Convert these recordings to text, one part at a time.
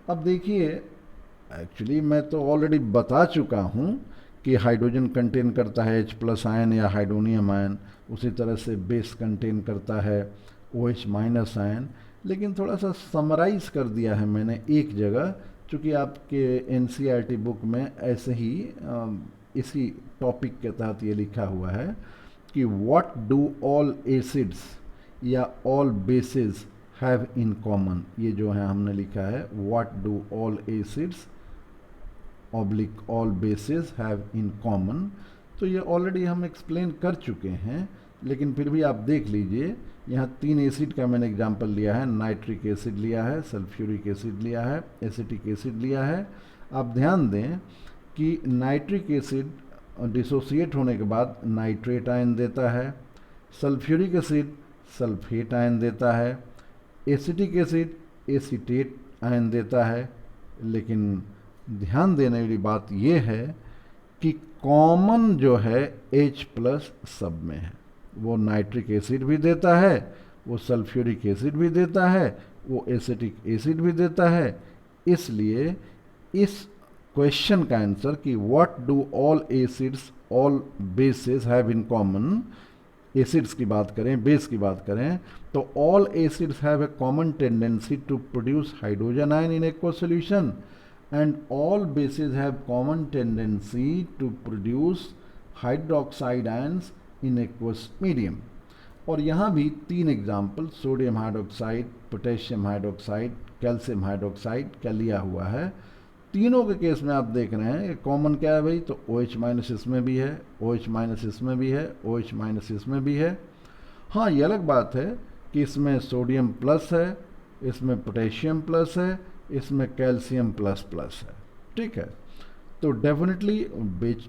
अब देखिए, एक्चुअली मैं तो ऑलरेडी बता चुका हूँ कि हाइड्रोजन कंटेन करता है H प्लस आयन या हाइड्रोनियम आयन, उसी तरह से बेस कंटेन करता है OH माइनस आयन। लेकिन थोड़ा सा समराइज कर दिया है मैंने एक जगह, चूँकि आपके NCERT बुक में ऐसे ही इसी टॉपिक के तहत ये लिखा हुआ है कि व्हाट डू ऑल एसिड्स या all bases have in common. ये जो है हमने लिखा है what do all acids oblique all bases have in common. तो ये ऑलरेडी हम एक्सप्लेन कर चुके हैं, लेकिन फिर भी आप देख लीजिए। यहाँ 3 एसिड का मैंने एग्जांपल लिया है, नाइट्रिक एसिड लिया है, सल्फ्यूरिक एसिड लिया है, एसिटिक एसिड लिया है। आप ध्यान दें कि नाइट्रिक एसिड डिसोसिएट होने के बाद नाइट्रेट आयन देता है, सल्फ्यूरिक एसिड सल्फेट आयन देता है, एसिटिक एसिड एसीटेट आयन देता है। लेकिन ध्यान देने वाली बात यह है कि कॉमन जो है H प्लस सब में है। वो नाइट्रिक एसिड भी देता है, वो सल्फ्यूरिक एसिड भी देता है, वो एसिटिक एसिड भी देता है। इसलिए इस क्वेश्चन का आंसर कि what do all acids all bases have in common, acids की बात करें, बेस की बात करें, तो all acids have a common tendency to produce hydrogen ion in aqueous solution and all bases have common tendency to produce hydroxide ions in aqueous medium। और यहाँ भी 3 example sodium hydroxide, potassium hydroxide, calcium hydroxide का लिया हुआ है। तीनों के case में आप देख रहे हैं कॉमन क्या है भाई, तो OH माइनस इसमें भी है, OH माइनस इसमें भी है, OH माइनस इसमें भी है। हाँ, ये अलग बात है कि इसमें सोडियम प्लस है, इसमें पोटेशियम प्लस है, इसमें कैल्शियम प्लस प्लस है। ठीक है, तो डेफिनेटली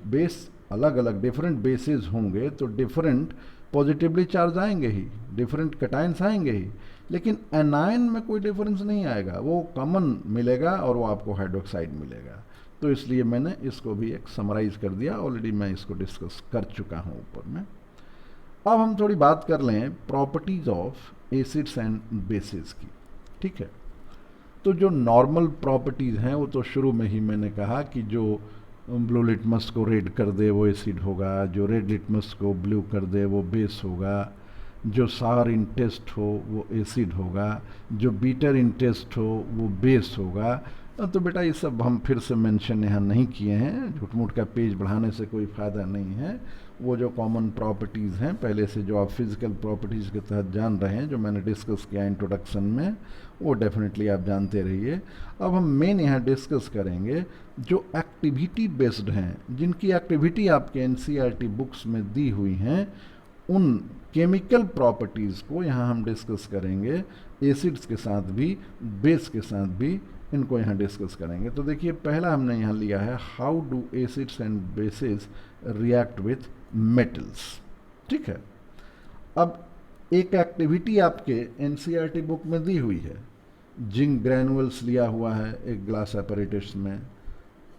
बेस अलग अलग डिफरेंट बेसिस होंगे तो डिफरेंट पॉजिटिवली चार्ज आएंगे ही, डिफरेंट कटाइंस आएंगे ही, लेकिन एनायन में कोई डिफरेंस नहीं आएगा, वो कॉमन मिलेगा और वो आपको हाइड्रोक्साइड मिलेगा। तो इसलिए मैंने इसको भी एक समराइज कर दिया, ऑलरेडी मैं इसको डिस्कस कर चुका हूँ ऊपर में। अब हम थोड़ी बात कर लें properties of acids and bases की। ठीक है, तो जो नॉर्मल प्रॉपर्टीज़ हैं वो तो शुरू में ही मैंने कहा कि जो ब्लू लिटमस को रेड कर दे वो एसिड होगा, जो रेड लिटमस को ब्लू कर दे वो बेस होगा, जो सार इन टेस्ट हो वो एसिड होगा, जो बीटर इन टेस्ट हो वो बेस होगा। तो बेटा ये सब हम फिर से मेंशन यहाँ नहीं किए हैं, झूठ मूठ का पेज बढ़ाने से कोई फ़ायदा नहीं है। वो जो कॉमन प्रॉपर्टीज़ हैं पहले से जो आप फिज़िकल प्रॉपर्टीज़ के तहत जान रहे हैं, जो मैंने डिस्कस किया इंट्रोडक्शन में, वो डेफिनेटली आप जानते रहिए। अब हम मेन यहाँ डिस्कस करेंगे जो एक्टिविटी बेस्ड हैं, जिनकी एक्टिविटी आपके NCERT बुक्स में दी हुई हैं, उन केमिकल प्रॉपर्टीज़ को यहाँ हम डिस्कस करेंगे, एसिड्स के साथ भी, बेस के साथ भी इनको यहाँ डिस्कस करेंगे। तो देखिए, पहला हमने यहाँ लिया है how do acids and bases react with metals. ठीक है, अब एक एक्टिविटी आपके NCERT बुक में दी हुई है, जिंक ग्रैनुअल्स लिया हुआ है एक ग्लास apparatus में,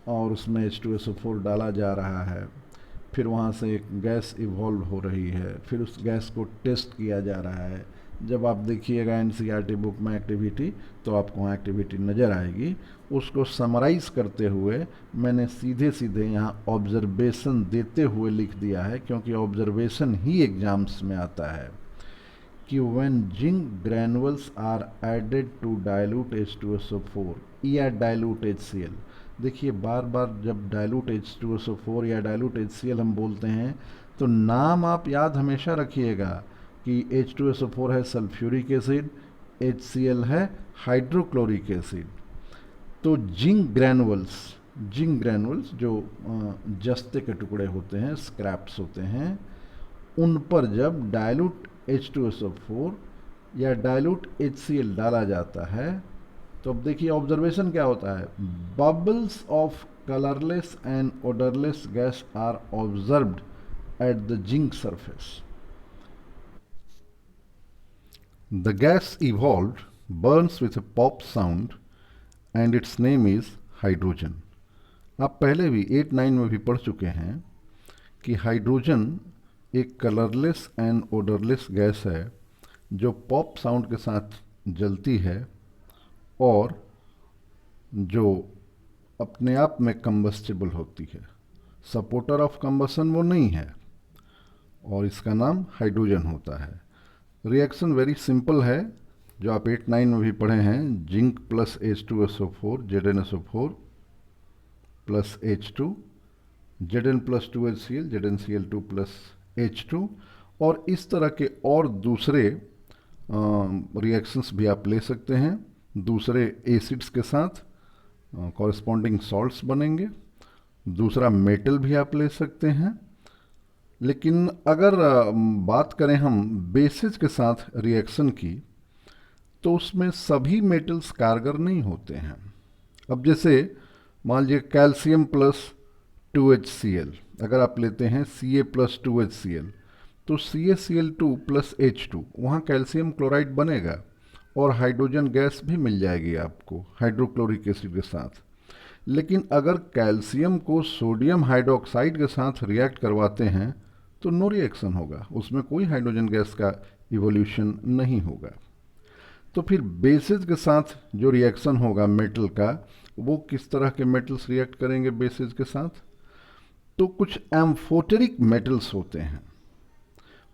और उसमें H2SO4 डाला जा रहा है, फिर वहाँ से एक गैस इवॉल्व हो रही है, फिर उस गैस को टेस्ट किया जा रहा है। जब आप देखिएगा NCERT बुक में एक्टिविटी, तो आपको वहाँ एक्टिविटी नज़र आएगी। उसको समराइज़ करते हुए मैंने सीधे सीधे यहाँ ऑब्जर्वेशन देते हुए लिख दिया है, क्योंकि ऑब्जर्वेशन ही एग्जाम्स में आता है कि when zinc granules are added to dilute H2SO4 या dilute HCl। देखिए, बार बार जब dilute H2SO4 या dilute HCl हम बोलते हैं तो नाम आप याद हमेशा रखिएगा कि H2SO4 है सल्फ्यूरिक एसिड, HCl है हाइड्रोक्लोरिक एसिड। तो जिंक ग्रैनुअल्स जो जस्ते के टुकड़े होते हैं, स्क्रैप्स होते हैं, उन पर जब डायलूट H2SO4 या डायलूट HCl डाला जाता है, तो अब देखिए ऑब्जर्वेशन क्या होता है, bubbles of colourless and odourless gas are observed at the zinc surface. The gas evolved burns with a pop sound and its name is hydrogen. आप पहले भी 8-9 में भी पढ़ चुके हैं कि हाइड्रोजन एक कलरलेस एंड ओडरलेस गैस है जो पॉप साउंड के साथ जलती है और जो अपने आप में कंबस्टिबल होती है। सपोर्टर ऑफ कंबसन वो नहीं है और इसका नाम हाइड्रोजन होता है। रिएक्शन वेरी सिंपल है, जो आप 8-9 में भी पढ़े हैं। Zinc plus H2SO4 ZnSO4 plus H2, Zn plus 2HCl ZnCl2 plus H2, और इस तरह के और दूसरे रिएक्शंस भी आप ले सकते हैं। दूसरे एसिड्स के साथ कॉरेस्पॉन्डिंग सॉल्ट्स बनेंगे। दूसरा मेटल भी आप ले सकते हैं। लेकिन अगर बात करें हम बेसिस के साथ रिएक्शन की, तो उसमें सभी मेटल्स कारगर नहीं होते हैं। अब जैसे मान लीजिए कैल्शियम प्लस 2HCl, अगर आप लेते हैं Ca प्लस 2HCl, तो CaCl2 प्लस H2, वहाँ कैल्शियम क्लोराइड बनेगा और हाइड्रोजन गैस भी मिल जाएगी आपको हाइड्रोक्लोरिक एसिड के साथ। लेकिन अगर कैल्शियम को सोडियम हाइड्रोक्साइड के साथ रिएक्ट करवाते हैं तो नो रिएक्शन होगा, उसमें कोई हाइड्रोजन गैस का इवोल्यूशन नहीं होगा। तो फिर बेसिस के साथ जो रिएक्शन होगा मेटल का, वो किस तरह के मेटल्स रिएक्ट करेंगे बेसिस के साथ? तो कुछ एम्फोटेरिक मेटल्स होते हैं।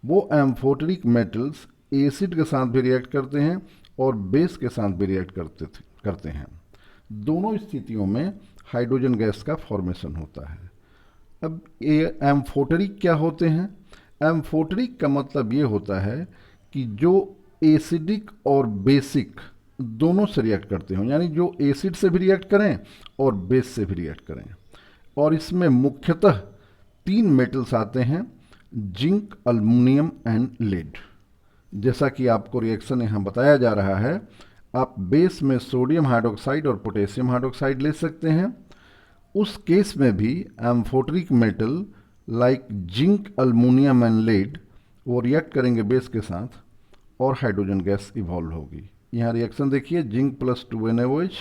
वो एम्फोटेरिक मेटल्स एसिड के साथ भी रिएक्ट करते हैं और बेस के साथ भी रिएक्ट करते हैं। दोनों स्थितियों में हाइड्रोजन गैस का फॉर्मेशन होता है। अब ये एम्फोटेरिक क्या होते हैं? एम्फोटेरिक का मतलब ये होता है कि जो एसिडिक और बेसिक दोनों से रिएक्ट करते हो, यानी जो एसिड से भी रिएक्ट करें और बेस से भी रिएक्ट करें। और इसमें मुख्यतः 3 मेटल्स आते हैं, जिंक, अल्मुनियम एंड लेड। जैसा कि आपको रिएक्शन यहाँ बताया जा रहा है, आप बेस में सोडियम हाइड्रोक्साइड और पोटेशियम हाइड्रोक्साइड ले सकते हैं। उस केस में भी amphoteric metal like zinc, aluminium and lead वो रिएक्ट करेंगे बेस के साथ और हाइड्रोजन गैस इवॉल्व होगी। यहाँ रिएक्शन देखिए, zinc plus 2NaOH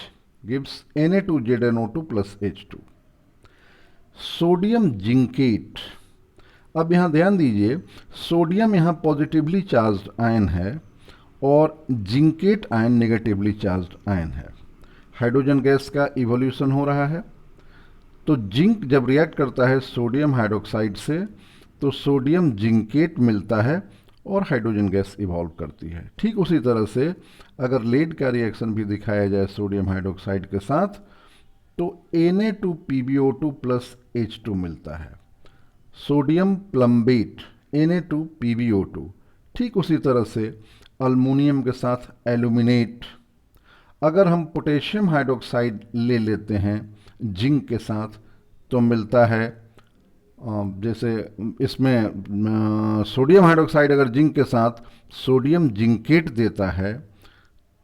gives Na2ZnO2 plus H2। Sodium zincate, अब यहाँ ध्यान दीजिए, सोडियम यहाँ पॉजिटिवली चार्ज्ड आयन है और zincate ion negatively charged ion है। हाइड्रोजन गैस का इवोल्यूशन हो रहा है। तो जिंक जब रिएक्ट करता है सोडियम हाइड्रोक्साइड से, तो सोडियम जिंकेट मिलता है और हाइड्रोजन गैस इवॉल्व करती है। ठीक उसी तरह से अगर लेड का रिएक्शन भी दिखाया जाए सोडियम हाइड्रोक्साइड के साथ, तो Na2PbO2 प्लस H2 मिलता है। Sodium plumbate Na2PbO2। ठीक उसी तरह से अल्मुनियम के साथ एल्यूमिनेट। अगर हम पोटेशियम हाइड्रोक्साइड ले लेते हैं जिंक के साथ, तो मिलता है, जैसे इसमें सोडियम हाइड्रोक्साइड अगर जिंक के साथ सोडियम जिंकेट देता है,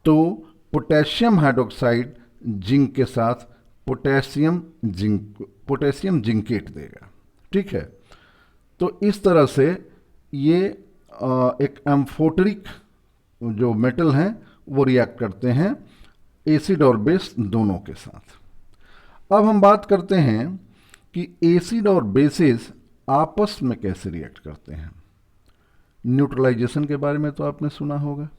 तो पोटेशियम हाइड्रोक्साइड जिंक के साथ पोटेशियम जिंकेट देगा। ठीक है, तो इस तरह से ये एक एम्फोटेरिक जो मेटल हैं वो रिएक्ट करते हैं एसिड और बेस दोनों के साथ। अब हम बात करते हैं कि एसिड और बेसिस आपस में कैसे रिएक्ट करते हैं। न्यूट्रलाइजेशन के बारे में तो आपने सुना होगा।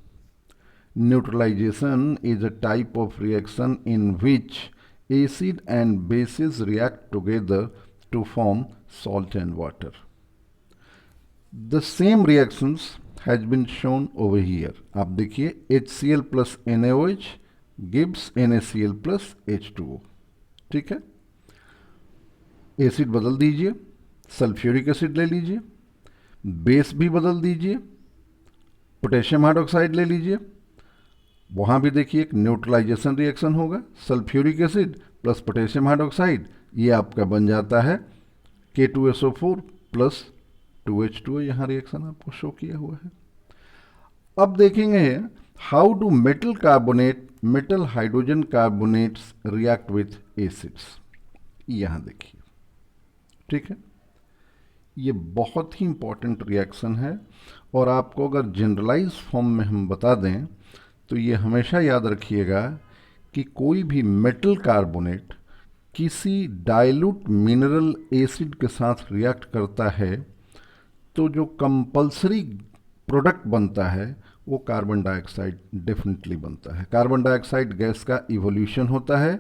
Neutralization is a type of reaction in which acid and bases react together to form salt and water. The same reactions has been shown over here. आप देखिए, HCl plus NaOH gives NaCl plus H2O। ठीक है, acid बदल दीजिए, sulphuric acid ले लीजिए, base भी बदल दीजिए, पोटेशियम हाइड्रोक्साइड ले लीजिए, वहाँ भी देखिए एक न्यूट्रलाइजेशन रिएक्शन होगा। Sulphuric acid plus potassium hydroxide, ये आपका बन जाता है K2SO4 प्लस 2H2O। यहाँ रिएक्शन आपको शो किया हुआ है। अब देखेंगे how do metal hydrogen carbonates react with acids. यहाँ देखिए, ठीक है, ये बहुत ही इंपॉर्टेंट रिएक्शन है और आपको अगर जनरलाइज फॉर्म में हम बता दें तो ये हमेशा याद रखिएगा कि कोई भी मेटल कार्बोनेट किसी डाइल्यूट मिनरल एसिड के साथ रिएक्ट करता है तो जो कंपल्सरी प्रोडक्ट बनता है वो कार्बन डाइऑक्साइड डेफिनेटली बनता है। कार्बन डाइऑक्साइड गैस का इवोल्यूशन होता है,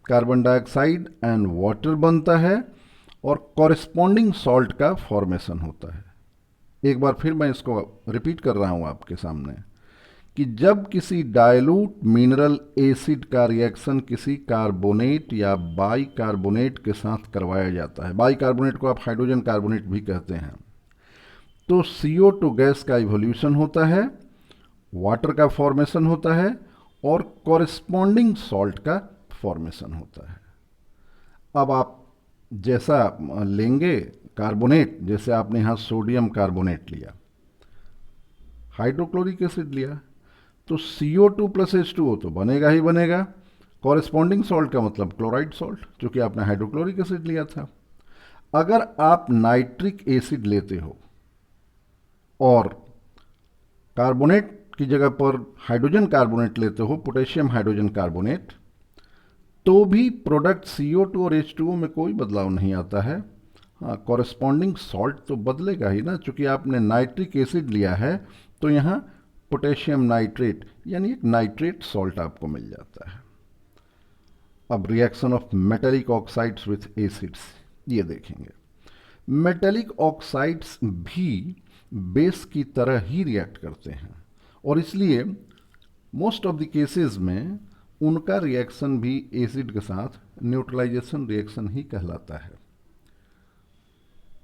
कार्बन डाइऑक्साइड एंड वाटर बनता है और कॉरेस्पॉन्डिंग सॉल्ट का फॉर्मेशन होता है। एक बार फिर मैं इसको रिपीट कर रहा हूँ आपके सामने कि जब किसी डाइल्यूट मिनरल एसिड का रिएक्शन किसी कार्बोनेट या बाई कार्बोनेट के साथ करवाया जाता है, बाई कार्बोनेट को आप हाइड्रोजन कार्बोनेट भी कहते हैं, तो CO2 गैस का इवोल्यूशन होता है, वाटर का फॉर्मेशन होता है और कॉरेस्पॉन्डिंग सॉल्ट का फॉर्मेशन होता है। अब आप जैसा लेंगे कार्बोनेट, जैसे आपने यहाँ सोडियम कार्बोनेट लिया, हाइड्रोक्लोरिक एसिड लिया, तो CO2 प्लस H2O तो बनेगा ही बनेगा। कॉरेस्पॉन्डिंग सॉल्ट का मतलब क्लोराइड सॉल्ट, क्योंकि आपने हाइड्रोक्लोरिक एसिड लिया था। अगर आप नाइट्रिक एसिड लेते हो और कार्बोनेट की जगह पर हाइड्रोजन कार्बोनेट लेते हो, पोटेशियम हाइड्रोजन कार्बोनेट, तो भी प्रोडक्ट CO2 और H2O में कोई बदलाव नहीं आता है। हाँ, कॉरेस्पॉन्डिंग सॉल्ट तो बदलेगा ही ना, चूंकि आपने नाइट्रिक एसिड लिया है तो यहाँ पोटेशियम नाइट्रेट यानी एक नाइट्रेट सॉल्ट आपको मिल जाता है। अब reaction of metallic oxides with acids ये देखेंगे। मेटेलिक ऑक्साइड्स भी बेस की तरह ही रिएक्ट करते हैं और इसलिए मोस्ट ऑफ द केसेस में उनका रिएक्शन भी एसिड के साथ न्यूट्रलाइजेशन रिएक्शन ही कहलाता है।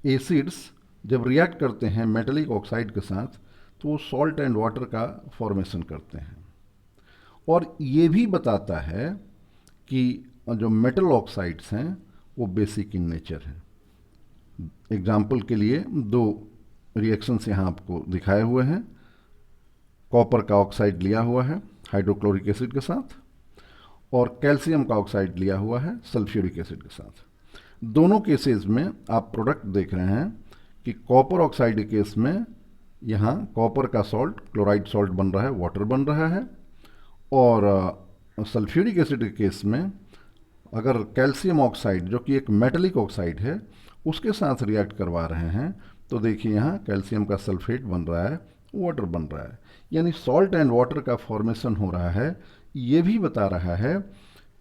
एसिड्स जब रिएक्ट करते हैं मेटेलिक ऑक्साइड के साथ तो वो सॉल्ट एंड वाटर का फॉर्मेशन करते हैं और ये भी बताता है कि जो मेटल ऑक्साइड्स हैं वो बेसिक इन नेचर हैं। एग्जाम्पल के लिए दो रिएक्शंस यहाँ आपको दिखाए हुए हैं। कॉपर का ऑक्साइड लिया हुआ है हाइड्रोक्लोरिक एसिड के साथ और कैल्शियम का ऑक्साइड लिया हुआ है सल्फ्यूरिक एसिड के साथ। दोनों केसेस में आप प्रोडक्ट देख रहे हैं कि कॉपर ऑक्साइड के केस में यहाँ कॉपर का सॉल्ट क्लोराइड सॉल्ट बन रहा है, वाटर बन रहा है, और सल्फ्यूरिक एसिड के केस में अगर कैल्शियम ऑक्साइड जो कि एक मेटेलिक ऑक्साइड है उसके साथ रिएक्ट करवा रहे हैं तो देखिए यहाँ कैल्शियम का सल्फेट बन रहा है, वाटर बन रहा है, यानी सॉल्ट एंड वाटर का फॉर्मेशन हो रहा है। ये भी बता रहा है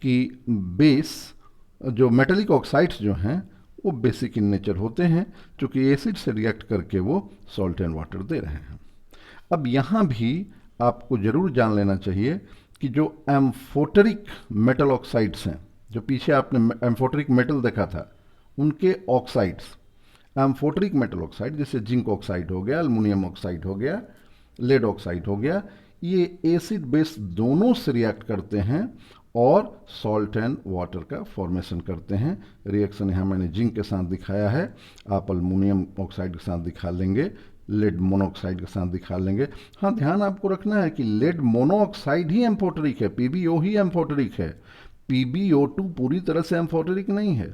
कि बेस जो मेटेलिक ऑक्साइड्स जो हैं वो बेसिक इन नेचर होते हैं, क्योंकि एसिड से रिएक्ट करके वो सॉल्ट एंड वाटर दे रहे हैं। अब यहाँ भी आपको जरूर जान लेना चाहिए कि जो एम्फोटेरिक मेटल ऑक्साइड्स हैं, जो पीछे आपने एम्फोटेरिक मेटल देखा था, उनके ऑक्साइड्स, एम्फोटेरिक मेटल ऑक्साइड जैसे जिंक ऑक्साइड हो गया, एल्युमिनियम ऑक्साइड हो गया, लेड ऑक्साइड हो गया, ये एसिड बेस दोनों से रिएक्ट करते हैं और सॉल्ट एंड वाटर का फॉर्मेशन करते हैं। रिएक्शन यहाँ मैंने जिंक के साथ दिखाया है, आप एल्युमिनियम ऑक्साइड के साथ दिखा लेंगे, लेड मोनोऑक्साइड के साथ दिखा लेंगे। हाँ, ध्यान आपको रखना है कि लेड मोनोऑक्साइड ही एम्फोटेरिक है, PbO ही एम्फोटेरिक है। PbO2 पूरी तरह से एम्फोटेरिक नहीं है।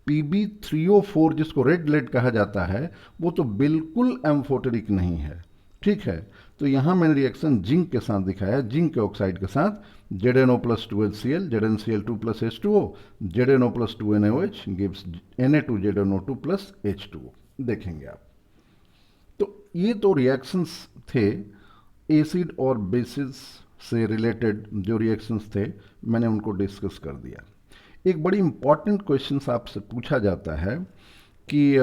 Pb3O4 जिसको रेड लेड कहा जाता है वो तो बिल्कुल एम्फोटेरिक नहीं है, ठीक है। तो यहाँ मैंने रिएक्शन जिंक के साथ दिखाया, जिंक के ऑक्साइड के साथ ZnO plus 2HCl, ZnCl2 plus H2O, ZnO plus 2NaOH gives Na2ZnO2 plus H2O। देखेंगे आप। तो ये तो रिएक्शंस थे एसिड और बेसिस से रिलेटेड, जो रिएक्शंस थे मैंने उनको डिस्कस कर दिया। एक बड़ी इंपॉर्टेंट क्वेश्चन आपसे पूछा जाता है कि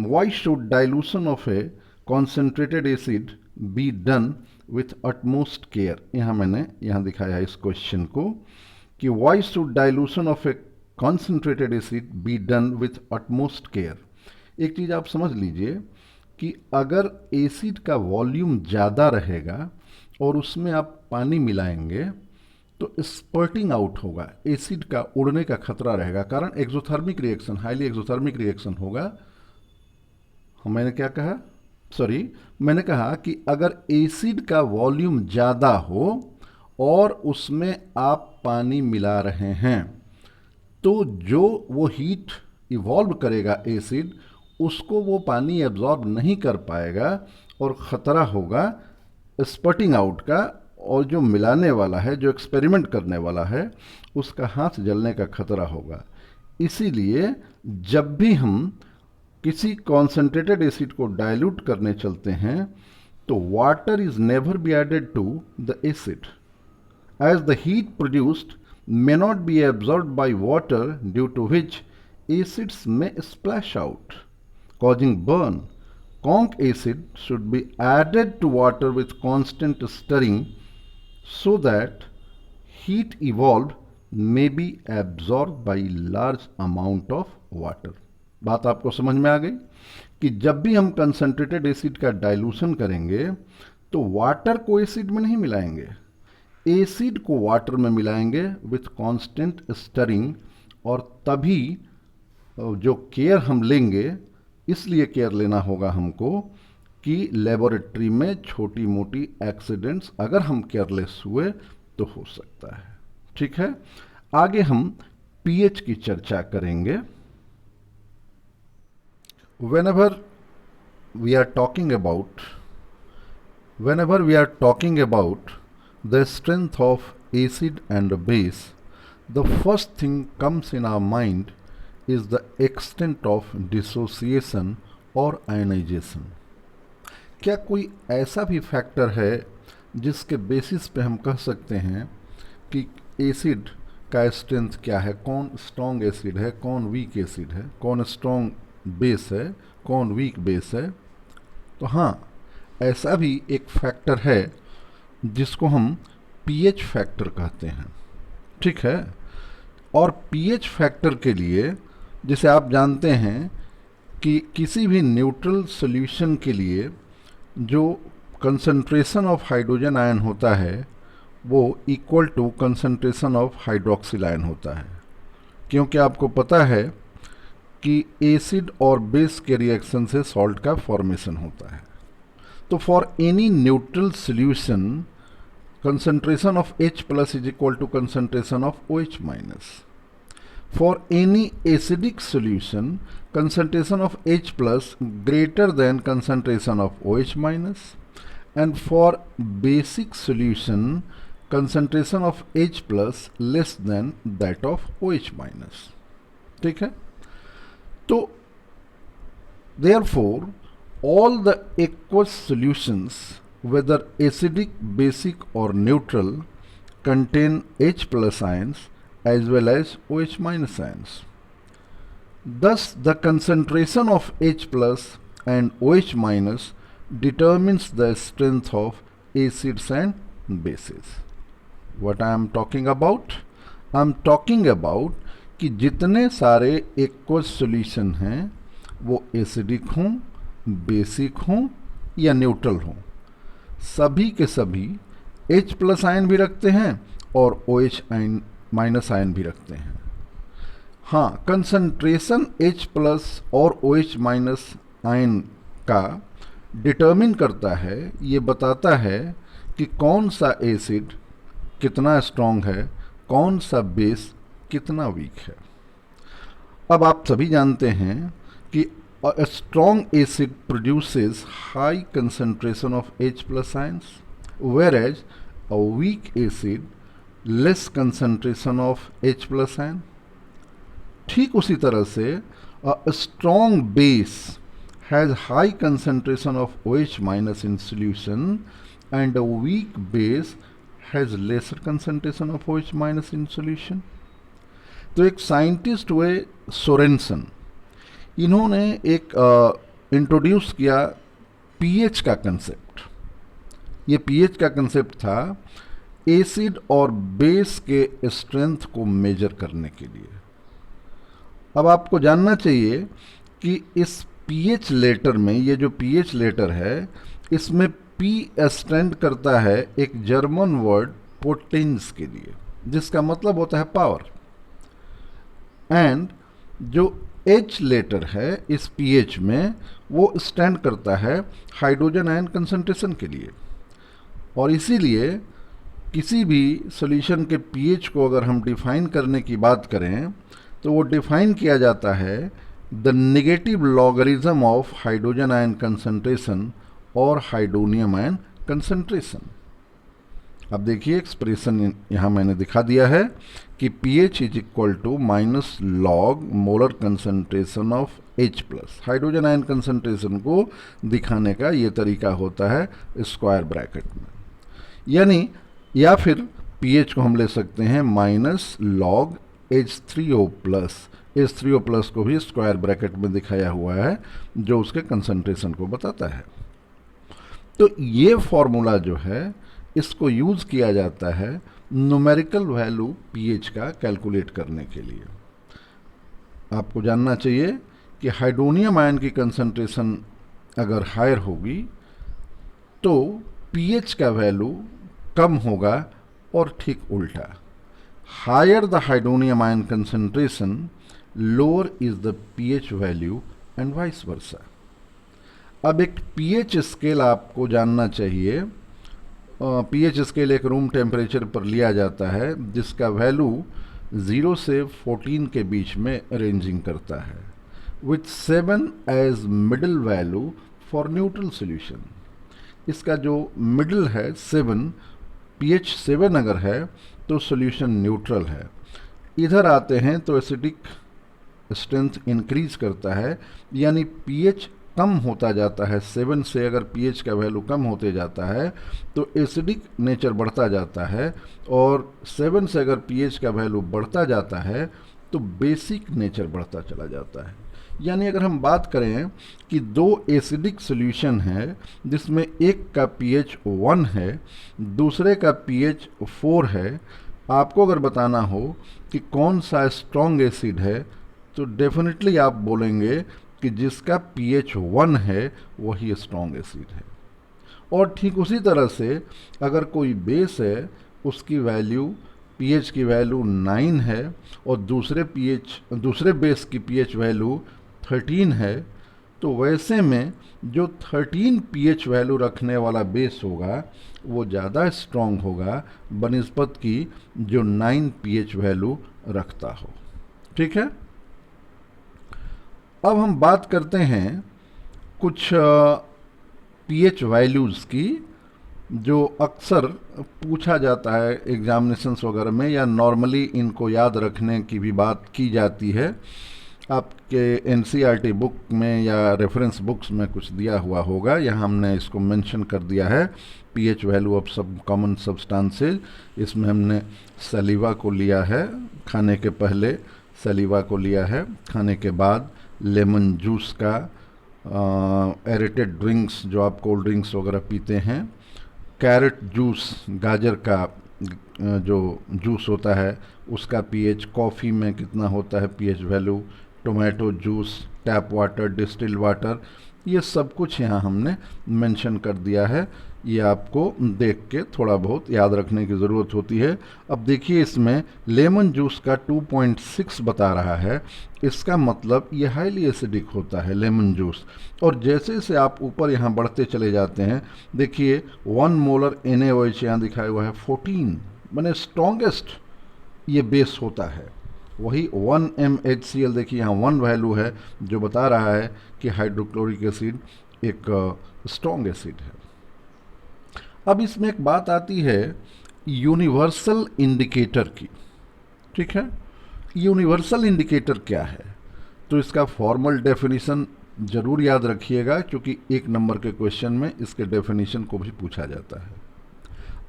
why should dilution of A concentrated acid be done with utmost care. यहाँ दिखाया है इस क्वेश्चन को कि why should dilution of A concentrated acid be done with utmost care. एक चीज़ आप समझ लीजिए कि अगर एसिड का वॉल्यूम ज़्यादा रहेगा और उसमें आप पानी मिलाएंगे तो स्पर्टिंग आउट होगा, एसिड का उड़ने का खतरा रहेगा, कारण exothermic reaction, highly exothermic reaction होगा। मैंने क्या कहा, मैंने कहा कि अगर एसिड का वॉल्यूम ज़्यादा हो और उसमें आप पानी मिला रहे हैं तो जो वो हीट इवॉल्व करेगा एसिड, उसको वो पानी एब्जॉर्ब नहीं कर पाएगा और ख़तरा होगा स्पटिंग आउट का, और जो मिलाने वाला है, जो एक्सपेरिमेंट करने वाला है, उसका हाथ जलने का खतरा होगा। इसीलिए जब भी हम किसी कॉन्सेंट्रेटेड एसिड को डाइल्यूट करने चलते हैं तो water is never be added to the acid as the heat produced may not be absorbed by water, due to which acids may splash out, causing burn. Conch acid should be added to water with constant stirring so that heat evolved may be absorbed by large amount of water. बात आपको समझ में आ गई कि जब भी हम concentrated acid का डाइल्यूशन करेंगे तो वाटर को एसिड में नहीं मिलाएंगे, एसिड को वाटर में मिलाएंगे विथ कांस्टेंट स्टरिंग। और तभी जो केयर हम लेंगे, इसलिए केयर लेना होगा हमको कि लेबोरेटरी में छोटी मोटी एक्सीडेंट्स अगर हम केयरलेस हुए तो हो सकता है। ठीक है, आगे हम पीएच की चर्चा करेंगे। whenever we are talking about the strength of acid and base, the first thing comes in our mind is the extent of dissociation और आयनाइजेशन। क्या कोई ऐसा भी फैक्टर है जिसके बेसिस पे हम कह सकते हैं कि एसिड का स्ट्रेंथ क्या है, कौन स्ट्रॉन्ग एसिड है, कौन वीक एसिड है, कौन स्ट्रॉन्ग बेस है, कौन वीक बेस है? तो हाँ, ऐसा भी एक फैक्टर है जिसको हम पीएच फैक्टर कहते हैं। ठीक है, और पीएच फैक्टर के लिए, जैसे आप जानते हैं कि किसी भी न्यूट्रल सॉल्यूशन के लिए जो कंसंट्रेशन ऑफ हाइड्रोजन आयन होता है वो equal to concentration of hydroxyl ion होता है, क्योंकि आपको पता है कि एसिड और बेस के रिएक्शन से सॉल्ट का फॉर्मेशन होता है। तो for any neutral solution concentration of H plus is equal to concentration of OH minus. For any acidic solution, concentration of H plus greater than concentration of OH minus, and for basic solution, concentration of H plus less than that of OH minus. ठीक है, तो therefore all the aqueous solutions, whether acidic, basic or neutral, contain H plus ions as well as OH minus ions. Thus, the concentration of H plus and OH minus determines the strength of acids and bases. What I am talking about? I am talking about कि जितने सारे aqueous solution हैं वो acidic हों, basic हों या neutral हों, सभी के सभी H प्लस आयन भी रखते हैं और OH आयन माइनस आयन भी रखते हैं। हाँ, कंसंट्रेशन H प्लस और OH माइनस आयन का डिटर्मिन करता है, ये बताता है कि कौन सा एसिड कितना स्ट्रॉन्ग है, कौन सा बेस कितना वीक है। अब आप सभी जानते हैं कि a strong acid produces high concentration of H plus ions, whereas a weak acid less concentration of H plus ion. ठीक उसी तरह से a strong base has high concentration of OH minus in solution and a weak base has lesser concentration of OH minus in solution. तो एक scientist हुए Sorensen, इन्होंने एक introduce किया पीएच का कंसेप्ट। ये पीएच का कंसेप्ट था एसिड और बेस के स्ट्रेंथ को मेजर करने के लिए। अब आपको जानना चाहिए कि इस पीएच लेटर में, ये जो पीएच लेटर है, इसमें पी स्टैंड करता है एक जर्मन वर्ड पोटेंस के लिए, जिसका मतलब होता है पावर, एंड जो H लेटर है इस पीएच में वो स्टैंड करता है हाइड्रोजन आयन कंसंट्रेशन के लिए। और इसीलिए किसी भी सॉल्यूशन के पीएच को अगर हम डिफाइन करने की बात करें तो वो डिफाइन किया जाता है the negative logarithm of hydrogen ion concentration और हाइड्रोनियम आयन कंसंट्रेशन। अब देखिए एक्सप्रेशन यहाँ मैंने दिखा दिया है कि pH is equal to minus log molar concentration of H plus. Hydrogen ion concentration को दिखाने का ये तरीका होता है स्क्वायर ब्रैकेट में, यानी या फिर pH को हम ले सकते हैं minus log H3O plus. H3O plus को भी स्क्वायर ब्रैकेट में दिखाया हुआ है जो उसके कंसंट्रेशन को बताता है। तो ये फॉर्मूला जो है इसको यूज किया जाता है न्यूमेरिकल वैल्यू pH का कैलकुलेट करने के लिए। आपको जानना चाहिए कि हाइड्रोनियम आयन की कंसंट्रेशन अगर हायर होगी तो pH का वैल्यू कम होगा और ठीक उल्टा। Higher the hydronium ion concentration lower is the pH value and vice versa. अब एक pH स्केल आपको जानना चाहिए। pH स्केल एक रूम टेम्परेचर पर लिया जाता है जिसका वैल्यू 0 से 14 के बीच में रेंजिंग करता है, with 7 as middle value for neutral solution. इसका जो मिडिल है 7, pH 7 अगर है तो सोल्यूशन न्यूट्रल है। इधर आते हैं तो एसिडिक स्ट्रेंथ इंक्रीज करता है, यानी pH कम होता जाता है। 7 से अगर pH का वैल्यू कम होते जाता है तो एसिडिक नेचर बढ़ता जाता है, और 7 से अगर pH का वैल्यू बढ़ता जाता है तो बेसिक नेचर बढ़ता चला जाता है। यानी अगर हम बात करें कि दो एसिडिक सॉल्यूशन है जिसमें एक का pH 1 है, दूसरे का pH 4 है, आपको अगर बताना हो कि कौन सा स्ट्रॉन्ग एसिड है तो डेफिनेटली आप बोलेंगे कि जिसका pH 1 है वही स्ट्रॉन्ग एसिड है। और ठीक उसी तरह से अगर कोई बेस है उसकी वैल्यू pH की वैल्यू 9 है और दूसरे बेस की pH वैल्यू 13 है, तो वैसे में जो 13 pH वैल्यू रखने वाला बेस होगा वो ज़्यादा स्ट्रॉन्ग होगा बनिस्बत की जो 9 pH वैल्यू रखता हो। ठीक है, अब हम बात करते हैं कुछ pH वैल्यूज़ की जो अक्सर पूछा जाता है एग्जामिनेशंस वगैरह में, या नॉर्मली इनको याद रखने की भी बात की जाती है। आपके एनसीईआरटी बुक में या रेफरेंस बुक्स में कुछ दिया हुआ होगा, यहाँ हमने इसको मेंशन कर दिया है pH वैल्यू ऑफ सब कॉमन सब्सटेंसेज। इसमें हमने सलीवा को लिया है, खाने के पहले सलीवा को लिया है, खाने के बाद लेमन जूस का, एरेटेड ड्रिंक्स जो आप कोल्ड ड्रिंक्स वगैरह पीते हैं, कैरेट जूस गाजर का जो जूस होता है उसका pH, कॉफ़ी में कितना होता है pH value, tomato juice, tap water, distilled water, ये सब कुछ यहाँ हमने मेंशन कर दिया है। ये आपको देख के थोड़ा बहुत याद रखने की ज़रूरत होती है। अब देखिए इसमें लेमन जूस का 2.6 बता रहा है, इसका मतलब ये हाईली एसिडिक होता है लेमन जूस। और जैसे जैसे आप ऊपर यहाँ बढ़ते चले जाते हैं, देखिए 1 मोलर NaOH यहाँ दिखाया हुआ है 14, माने स्ट्रॉन्गेस्ट ये बेस होता है। वही 1 MHCl देखिए यहाँ 1 वैल्यू है जो बता रहा है कि हाइड्रोक्लोरिक एसिड एक स्ट्रॉन्ग एसिड है। अब इसमें एक बात आती है यूनिवर्सल इंडिकेटर की। ठीक है, यूनिवर्सल इंडिकेटर क्या है? तो इसका फॉर्मल डेफिनेशन जरूर याद रखिएगा क्योंकि 1 नंबर के क्वेश्चन में इसके डेफिनेशन को भी पूछा जाता है।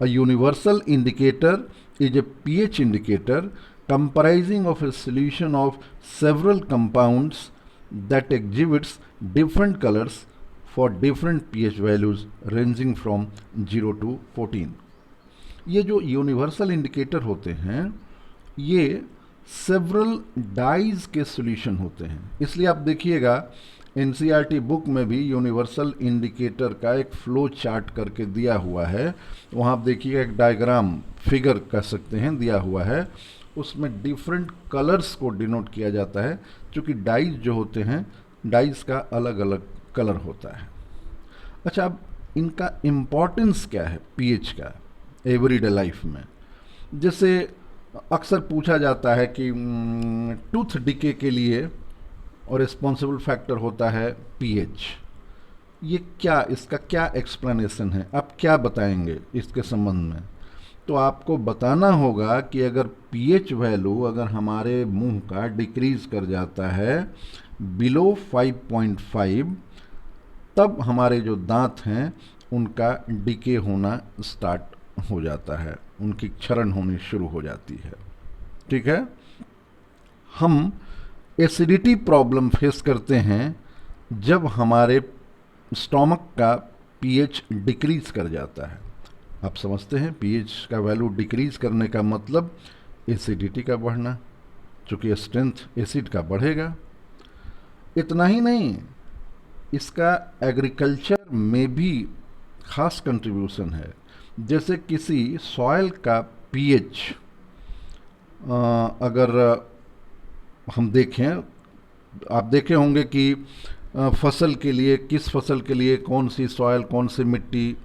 A universal indicator is a pH indicator comprising of a solution of several compounds that exhibits different colors for different pH values ranging from 0 to 14। ये जो यूनिवर्सल इंडिकेटर होते हैं ये सेवरल डाइज के सॉल्यूशन होते हैं। इसलिए आप देखिएगा एनसीईआरटी बुक में भी यूनिवर्सल इंडिकेटर का एक फ्लो चार्ट करके दिया हुआ है। वहाँ आप देखिएगा एक डायग्राम, फिगर कह सकते हैं, दिया हुआ है। उसमें डिफरेंट कलर्स को डिनोट किया जाता है क्योंकि डाइज जो होते हैं डाइज का अलग अलग कलर होता है। अच्छा, अब इनका इम्पोर्टेंस क्या है pH का एवरीडे लाइफ में? जैसे अक्सर पूछा जाता है कि टूथ डिके के लिए और रिस्पॉन्सिबल फैक्टर होता है pH। ये क्या, इसका क्या एक्सप्लेनेशन है, आप क्या बताएंगे इसके संबंध में? तो आपको बताना होगा कि अगर पीएच वैल्यू अगर हमारे मुंह का डिक्रीज कर जाता है बिलो 5.5, तब हमारे जो दांत हैं उनका डिके होना स्टार्ट हो जाता है, उनकी क्षरण होनी शुरू हो जाती है। ठीक है। हम एसिडिटी प्रॉब्लम फेस करते हैं जब हमारे स्टोमक का पीएच डिक्रीज कर जाता है। आप समझते हैं, पीएच का वैल्यू डिक्रीज करने का मतलब एसिडिटी का बढ़ना, चूँकि स्ट्रेंथ एसिड का बढ़ेगा। इतना ही नहीं, इसका एग्रीकल्चर में भी खास कंट्रीब्यूशन है। जैसे किसी सॉइल का पीएच अगर हम देखें, आप देखे होंगे कि फसल के लिए, किस फसल के लिए कौन सी सॉइल, कौन सी मिट्टी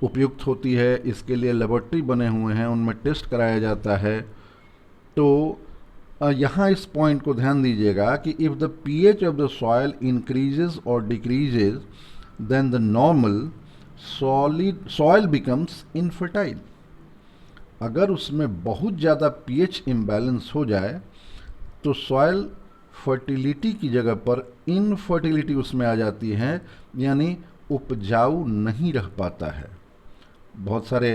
उपयुक्त होती है, इसके लिए लेबोरेटरी बने हुए हैं, उनमें टेस्ट कराया जाता है। तो यहाँ इस पॉइंट को ध्यान दीजिएगा कि if the pH of the soil increases और decreases then the normal soil becomes infertile. अगर उसमें बहुत ज़्यादा पीएच इम्बैलेंस हो जाए तो सॉइल फर्टिलिटी की जगह पर इनफर्टिलिटी उसमें आ जाती है, यानी उपजाऊ नहीं रह पाता है। बहुत सारे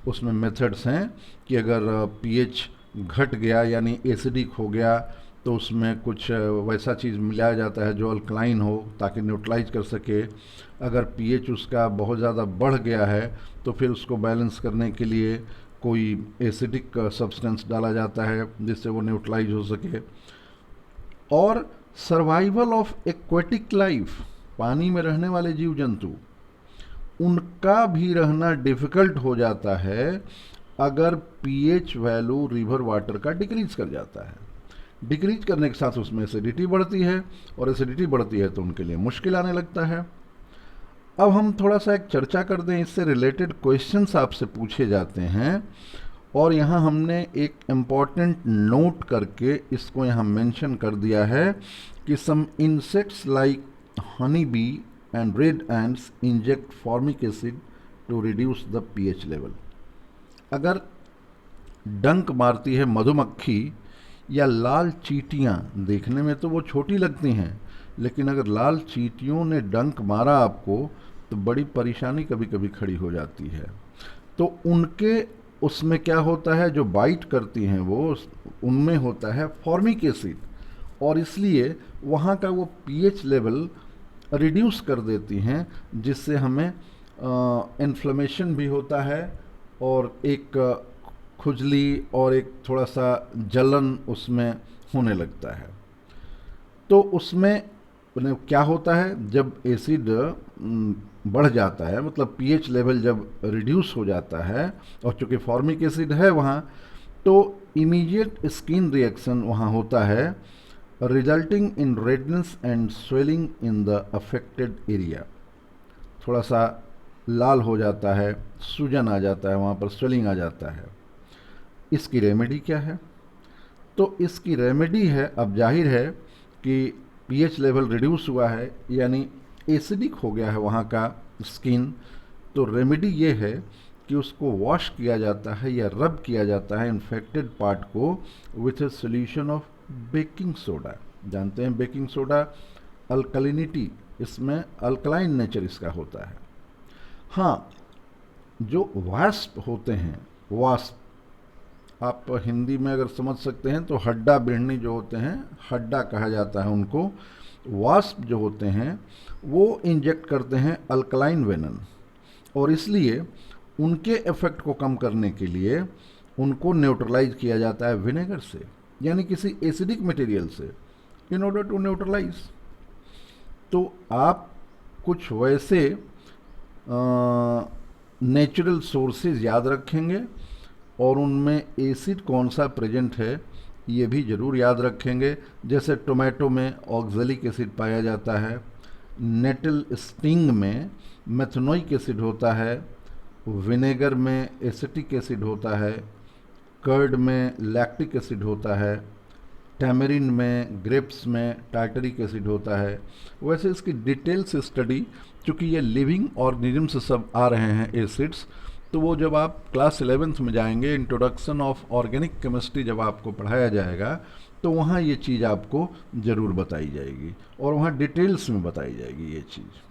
उसमें मेथड्स हैं कि अगर पीएच घट गया यानी एसिडिक हो गया तो उसमें कुछ वैसा चीज़ मिलाया जाता है जो अल्कलाइन हो ताकि न्यूट्रलाइज कर सके। अगर पीएच उसका बहुत ज़्यादा बढ़ गया है तो फिर उसको बैलेंस करने के लिए कोई एसिडिक सब्सटेंस डाला जाता है जिससे वो न्यूट्रलाइज हो सके। और सर्वाइवल ऑफ एक्वेटिक लाइफ, पानी में रहने वाले जीव जंतु, उनका भी रहना डिफ़िकल्ट हो जाता है अगर पीएच वैल्यू रिवर वाटर का डिक्रीज कर जाता है। डिक्रीज करने के साथ उसमें एसिडिटी बढ़ती है, और एसिडिटी बढ़ती है तो उनके लिए मुश्किल आने लगता है। अब हम थोड़ा सा एक चर्चा कर दें, इससे रिलेटेड क्वेश्चंस आपसे पूछे जाते हैं, और यहाँ हमने एक इम्पॉर्टेंट नोट करके इसको यहाँ मेंशन कर दिया है कि some insects like honey bee and red ants inject formic acid to reduce the pH level. अगर डंक मारती है मधुमक्खी या लाल चींटियाँ, देखने में तो वो छोटी लगती हैं, लेकिन अगर लाल चींटियों ने डंक मारा आपको तो बड़ी परेशानी कभी कभी खड़ी हो जाती है। तो उनके उसमें क्या होता है, जो बाइट करती हैं वो, उनमें होता है फॉर्मिक एसिड, और इसलिए वहाँ का वो पीएच लेवल रिड्यूस कर देती हैं, जिससे हमें इन्फ्लेमेशन भी होता है और एक खुजली और एक थोड़ा सा जलन उसमें होने लगता है। तो उसमें क्या होता है, जब एसिड बढ़ जाता है, मतलब पीएच लेवल जब रिड्यूस हो जाता है और चूँकि फॉर्मिक एसिड है वहाँ, तो इमीडिएट स्किन रिएक्शन वहाँ होता है, resulting in redness and swelling in the affected area. थोड़ा सा लाल हो जाता है, सूजन आ जाता है, वहाँ पर स्वेलिंग आ जाता है। इसकी रेमेडी क्या है? तो इसकी रेमेडी है, अब जाहिर है कि पीएच लेवल रिड्यूस हुआ है यानी एसिडिक हो गया है वहाँ का स्किन, तो रेमेडी ये है कि उसको वॉश किया जाता है या रब किया जाता है इन्फेक्टेड पार्ट को with a solution of baking soda. जानते हैं बेकिंग सोडा अल्कलिनिटी, इसमें अल्कलाइन नेचर इसका होता है। हाँ, जो वास्प होते हैं, वास्प आप हिंदी में अगर समझ सकते हैं तो हड्डा बिढ़नी जो होते हैं, हड्डा कहा जाता है उनको। वास्प जो होते हैं वो इंजेक्ट करते हैं अल्कलाइन वेनन, और इसलिए उनके इफेक्ट को कम करने के लिए उनको न्यूट्रलाइज किया जाता है विनेगर से, यानी किसी एसिडिक मटेरियल से, इन ऑर्डर टू न्यूट्रलाइज। तो आप कुछ वैसे नेचुरल सोर्सेज याद रखेंगे और उनमें एसिड कौन सा प्रेजेंट है ये भी ज़रूर याद रखेंगे। जैसे टोमेटो में ऑक्जेलिक एसिड पाया जाता है, नेटल स्टिंग में मेथनोइक एसिड होता है, विनेगर में एसिटिक एसिड होता है, कर्ड में लैक्टिक एसिड होता है, टैमरिन में, ग्रेप्स में टार्टरिक एसिड होता है। वैसे इसकी डिटेल से स्टडी, चूँकि ये लिविंग ऑर्गेनिज्म से सब आ रहे हैं एसिड्स, तो वो जब आप क्लास 11th में जाएंगे, इंट्रोडक्शन ऑफ ऑर्गेनिक केमिस्ट्री जब आपको पढ़ाया जाएगा, तो वहाँ ये चीज़ आपको ज़रूर बताई जाएगी और वहाँ डिटेल्स में बताई जाएगी ये चीज़।